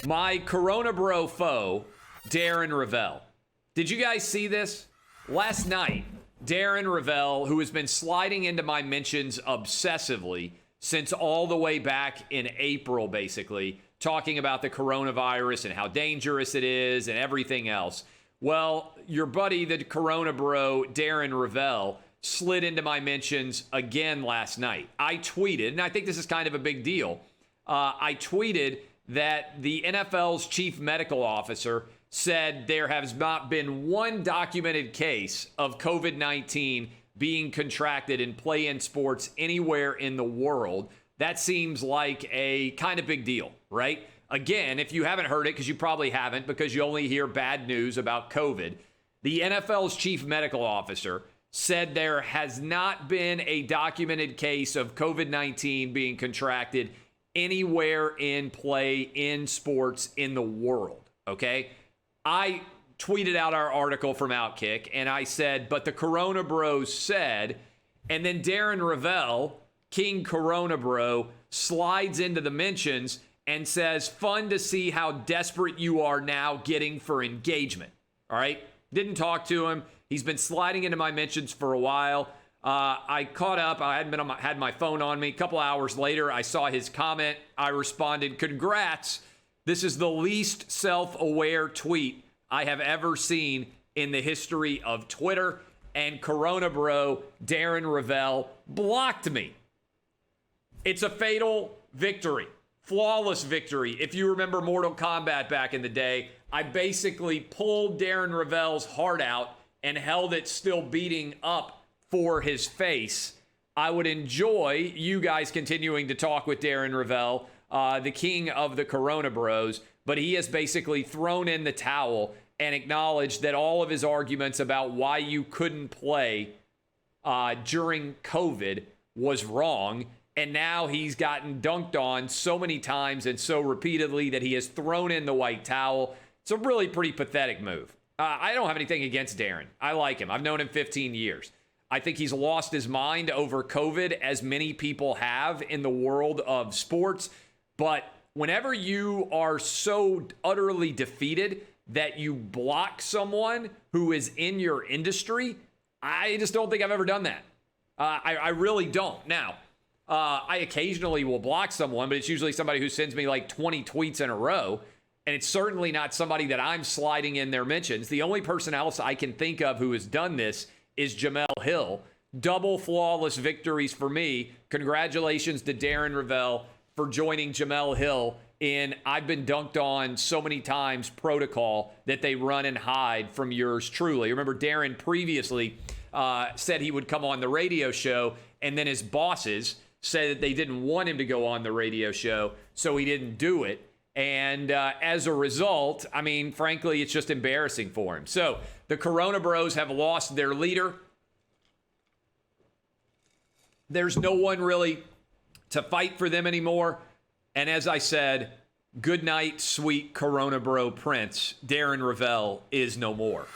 My Coronabro foe, Darren Rovell. Did you guys see this? Last night, Darren Rovell, who has been sliding into my mentions obsessively since all the way back in April, basically, talking about the coronavirus and how dangerous it is and everything else. Well, your buddy, the Coronabro, Darren Rovell, slid into my mentions again last night. I tweeted, and I think this is kind of a big deal. I tweeted that the NFL's chief medical officer said there has not been one documented case of COVID-19 being contracted in play-in sports anywhere in the world. That seems like a kind of big deal, right? Again, if you haven't heard it, because you probably haven't, because you only hear bad news about COVID, the NFL's chief medical officer said there has not been a documented case of COVID-19 being contracted anywhere in play in sports in the world, okay? I tweeted out our article from Outkick, and I said, but the Corona Bros said, and then Darren Rovell, King Corona Bro, slides into the mentions and says, fun to see how desperate you are now getting for engagement, all right? Didn't talk to him. He's been sliding into my mentions for a while. I caught up. I hadn't had my phone on me. A couple hours later, I saw his comment. I responded, congrats. This is the least self-aware tweet I have ever seen in the history of Twitter. And Corona Bro, Darren Rovell, blocked me. It's a fatal victory. Flawless victory. If you remember Mortal Kombat back in the day, I basically pulled Darren Rovell's heart out and held it still beating up for his face. I would enjoy you guys continuing to talk with Darren Rovell, the king of the Corona Bros, but he has basically thrown in the towel and acknowledged that all of his arguments about why you couldn't play during COVID was wrong. And now he's gotten dunked on so many times and so repeatedly that he has thrown in the white towel. It's a really pretty pathetic move. I don't have anything against Darren. I like him. I've known him 15 years. I think he's lost his mind over COVID, as many people have in the world of sports. But whenever you are so utterly defeated that you block someone who is in your industry, I just don't think I've ever done that. I really don't. Now, I occasionally will block someone, but it's usually somebody who sends me like 20 tweets in a row. And it's certainly not somebody that I'm sliding in their mentions. The only person else I can think of who has done this is Jamel Hill. Double flawless victories for me. Congratulations to Darren Rovell for joining Jamel Hill in I've been dunked on so many times protocol that they run and hide from yours truly. Remember, Darren previously said he would come on the radio show, and then his bosses said that they didn't want him to go on the radio show, so he didn't do it. And as a result, I mean, frankly, it's just embarrassing for him. So the Corona Bros have lost their leader. There's no one really to fight for them anymore. And as I said, good night, sweet Coronabro Prince. Darren Rovell is no more.